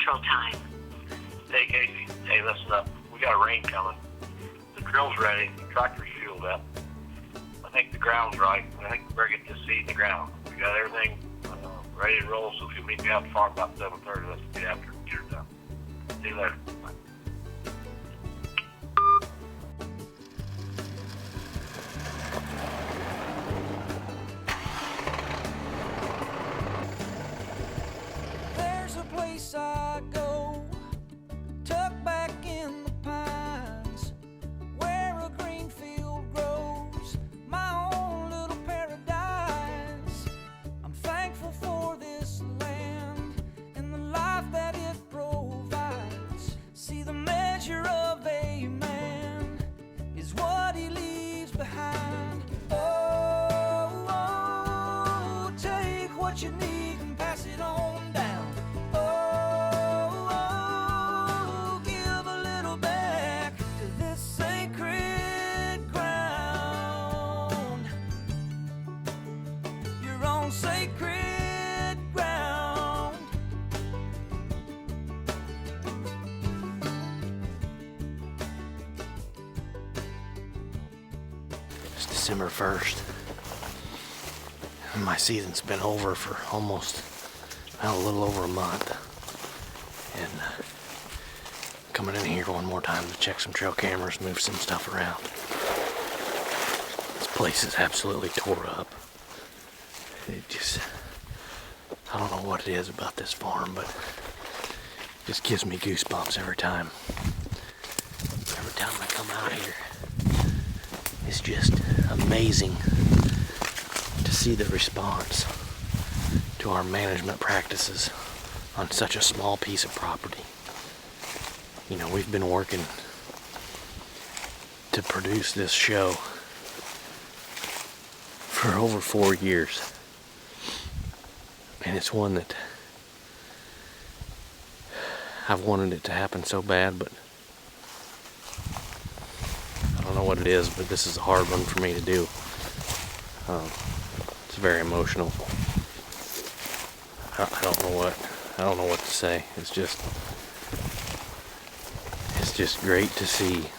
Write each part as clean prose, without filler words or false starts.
Central Time. Hey, Casey. Hey, listen up. We got a rain coming. The drill's ready. The tractor's fueled up. I think the ground's right. I think we're getting to seed the ground. We got everything ready to roll, so if you meet me out the farm about 7:30, let's get after it and get her done. See you later. Bye. There's a place I go, tucked back in the pines, where a green field grows, my own little paradise. I'm thankful for this land and the life that it provides. See, the measure of a man is what he leaves behind. Oh, oh, take what you need and pass it on down. Oh, oh, give a little back to this sacred ground. You're on sacred ground. It's December 1st. My season's been over for almost, well, a little over a month. And coming in here one more time to check some trail cameras, move some stuff around. This place is absolutely tore up. It just, I don't know what it is about this farm, but it just gives me goosebumps every time. Every time I come out here, it's just amazing to see the response to our management practices on such a small piece of property. You know, we've been working to produce this show for over 4 years. And it's one that I've wanted it to happen so bad, but I don't know what it is, but this is a hard one for me to do. It's very emotional. I don't know what to say. It's just great to see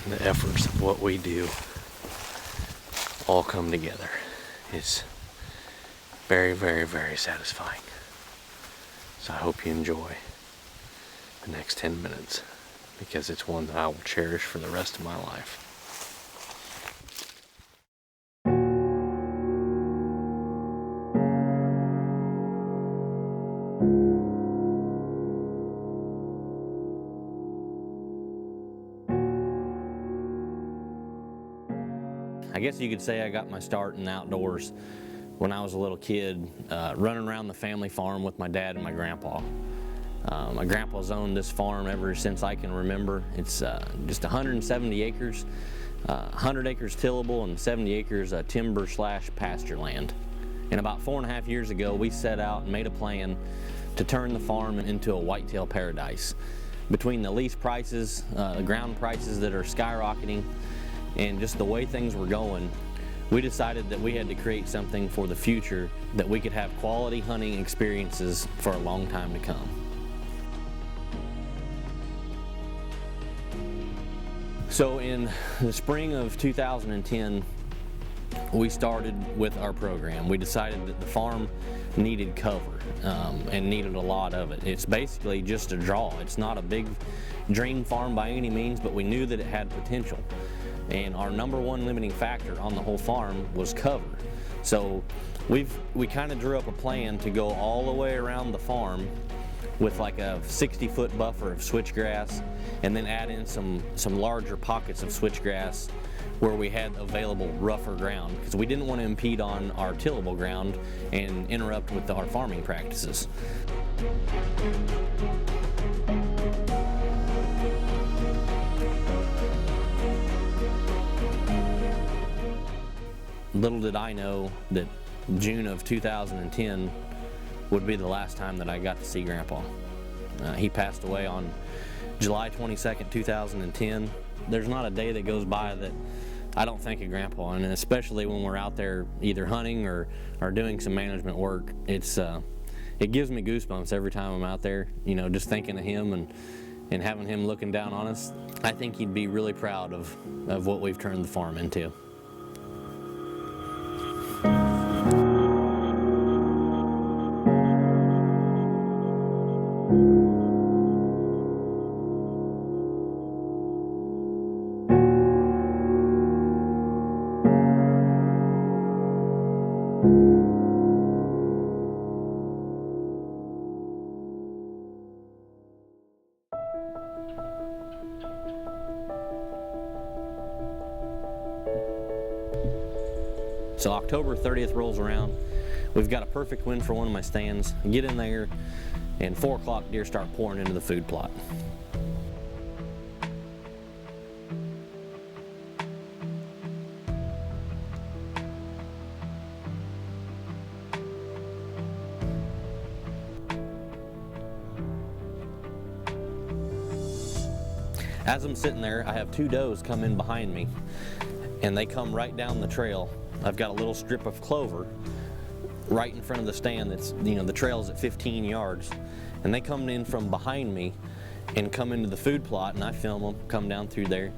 the efforts of what we do all come together. It's very, very, very satisfying. So I hope you enjoy the next 10 minutes, because it's one that I will cherish for the rest of my life. I guess you could say I got my start in the outdoors when I was a little kid, running around the family farm with my dad and my grandpa. My grandpa's owned this farm ever since I can remember. It's just 170 acres, 100 acres tillable and 70 acres timber / pasture land. And about 4.5 years ago, we set out and made a plan to turn the farm into a whitetail paradise. Between the lease prices, the ground prices that are skyrocketing, and just the way things were going, we decided that we had to create something for the future that we could have quality hunting experiences for a long time to come. So in the spring of 2010, we started with our program. We decided that the farm needed cover and needed a lot of it. It's basically just a draw. It's not a big dream farm by any means, but we knew that it had potential. And our number one limiting factor on the whole farm was cover. So we kind of drew up a plan to go all the way around the farm with like a 60-foot buffer of switchgrass, and then add in some larger pockets of switchgrass where we had available rougher ground, because we didn't want to impede on our tillable ground and interrupt with our farming practices. Little did I know that June of 2010 would be the last time that I got to see Grandpa. He passed away on July 22nd, 2010. There's not a day that goes by that I don't think of Grandpa, and especially when we're out there either hunting or doing some management work, it's it gives me goosebumps every time I'm out there, you know, just thinking of him and having him looking down on us. I think he'd be really proud of what we've turned the farm into. So October 30th rolls around. We've got a perfect wind for one of my stands. I get in there, and 4 o'clock deer start pouring into the food plot. As I'm sitting there, I have 2 does come in behind me, and they come right down the trail. I've got a little strip of clover right in front of the stand that's, you know, the trail's at 15 yards. And they come in from behind me and come into the food plot, and I film them come down through there.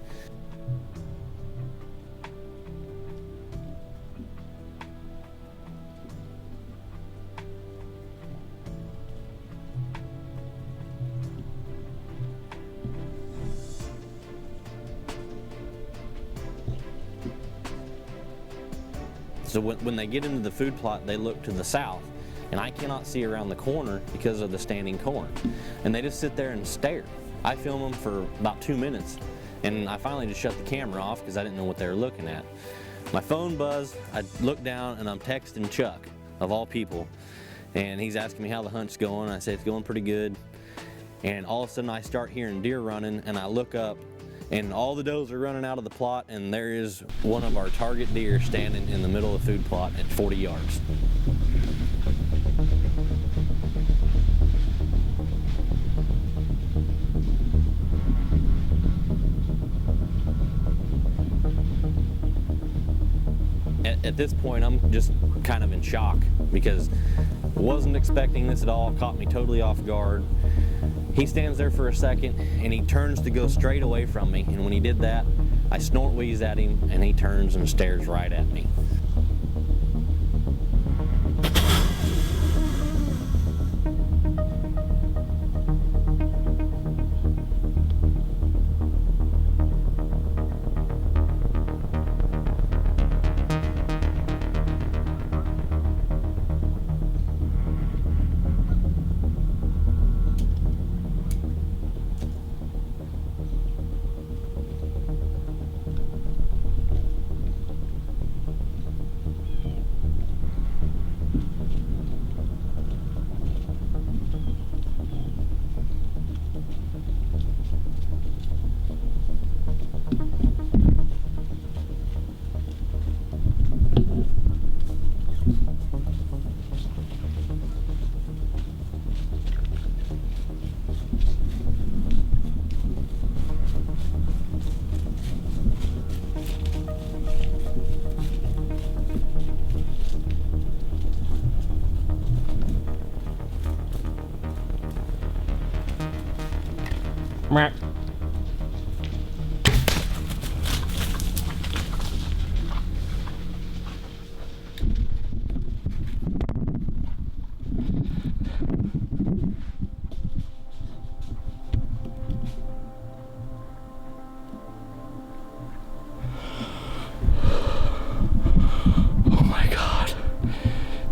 So when they get into the food plot, they look to the south, and I cannot see around the corner because of the standing corn. And they just sit there and stare. I film them for about 2 minutes, and I finally just shut the camera off because I didn't know what they were looking at. My phone buzzed, I look down, and I'm texting Chuck, of all people, and he's asking me how the hunt's going. I say it's going pretty good. And all of a sudden I start hearing deer running, and I look up, and all the does are running out of the plot, and there is one of our target deer standing in the middle of the food plot at 40 yards. At this point, I'm just kind of in shock because I wasn't expecting this at all. It caught me totally off guard. He stands there for a second, and he turns to go straight away from me, and when he did that, I snort wheeze at him, and he turns and stares right at me.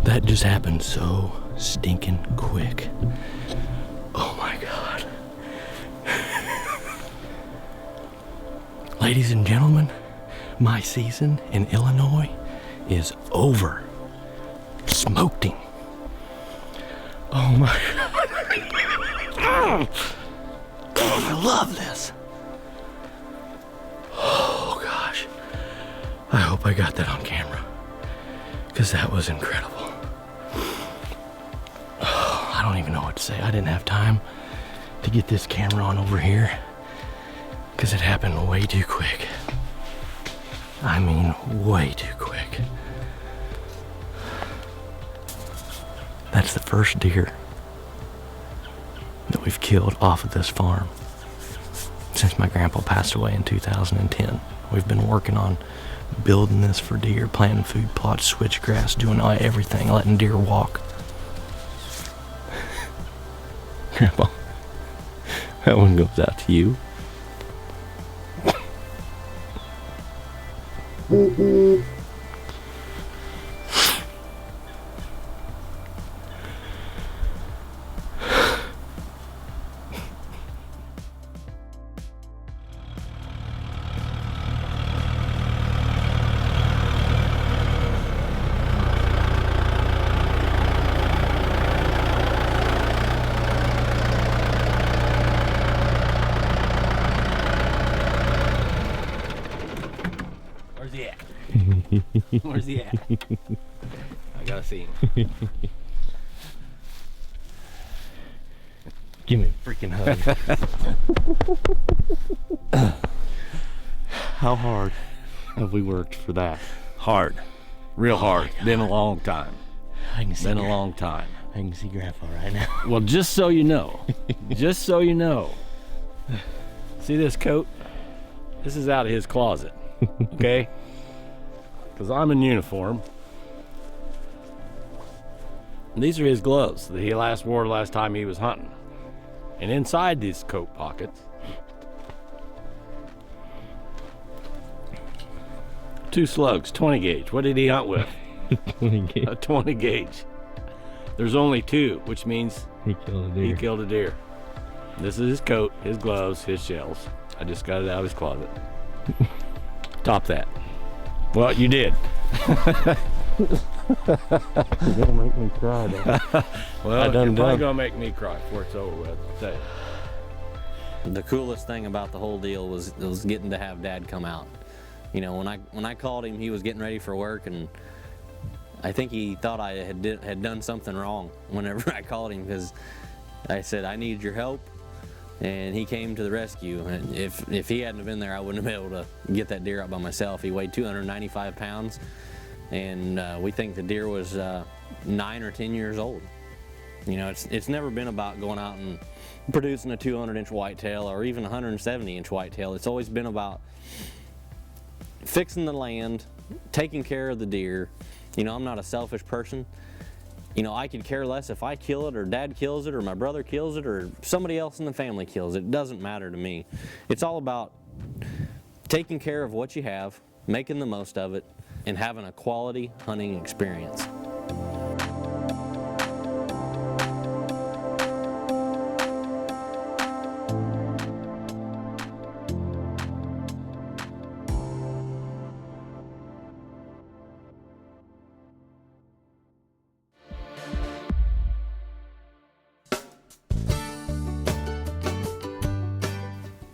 That just happened so stinking quick. Oh my God. Ladies and gentlemen, my season in Illinois is over. Smoked him. Oh my God. I love this. Oh gosh. I hope I got that on camera, because that was incredible. I don't even know what to say. I didn't have time to get this camera on over here because it happened way too quick. I mean, way too quick. That's the first deer we've killed off of this farm since my grandpa passed away in 2010. We've been working on building this for deer, planting food plots, switchgrass, doing everything, letting deer walk. Grandpa, that one goes out to you. Where's he at? Where's he at? I gotta see him. Give me a freaking hug. How hard have we worked for that? Hard. Real hard. Been a long time. I can see Been a long time. I can see Grandpa right now. Well, just so you know, see this coat? This is out of his closet, okay? Because I'm in uniform. And these are his gloves that he wore the last time he was hunting. And inside these coat pockets, 2 slugs, 20 gauge. What did he hunt with? 20 gauge. A 20 gauge. There's only 2, which means He killed a deer. he killed a deer. This is his coat, his gloves, his shells. I just got it out of his closet. Top that. Well, you did. You're gonna make me cry, though. Well, I you're done probably done. gonna make me cry before it's over with. I'll tell you. The coolest thing about the whole deal was getting to have Dad come out. You know, when I called him, he was getting ready for work, and I think he thought I had done something wrong whenever I called him, because I said, I need your help, and he came to the rescue. And if he hadn't have been there, I wouldn't have been able to get that deer out by myself. He weighed 295 pounds, and we think the deer was 9 or 10 years old. You know, it's never been about going out and producing a 200-inch whitetail or even a 170-inch whitetail. It's always been about fixing the land, taking care of the deer. You know, I'm not a selfish person. You know, I could care less if I kill it or Dad kills it or my brother kills it or somebody else in the family kills it. It doesn't matter to me. It's all about taking care of what you have, making the most of it, and having a quality hunting experience.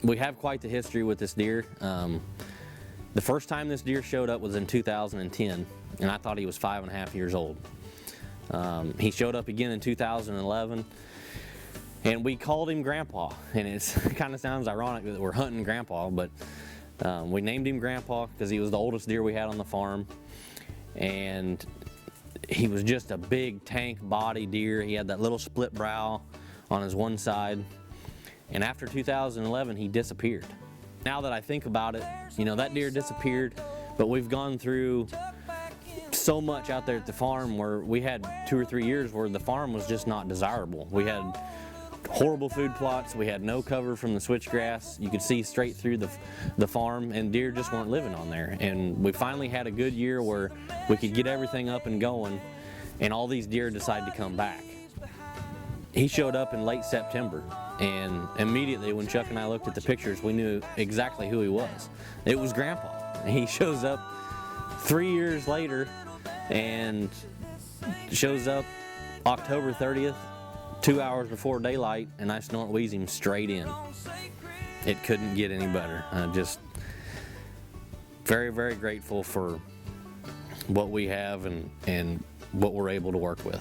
We have quite the history with this deer. The first time this deer showed up was in 2010, and I thought he was 5.5 years old. He showed up again in 2011, and we called him Grandpa. And it kind of sounds ironic that we're hunting Grandpa, but we named him Grandpa because he was the oldest deer we had on the farm, and he was just a big tank body deer. He had that little split brow on his one side. And after 2011, he disappeared. Now that I think about it, you know, that deer disappeared, but we've gone through so much out there at the farm where we had 2 or 3 years where the farm was just not desirable. We had horrible food plots, we had no cover from the switchgrass, you could see straight through the farm, and deer just weren't living on there. And we finally had a good year where we could get everything up and going, and all these deer decided to come back. He showed up in late September, and immediately when Chuck and I looked at the pictures, we knew exactly who he was. It was Grandpa. He shows up 3 years later, and shows up October 30th, 2 hours before daylight, and I snort wheeze him straight in. It couldn't get any better. Just very, very grateful for what we have and what we're able to work with.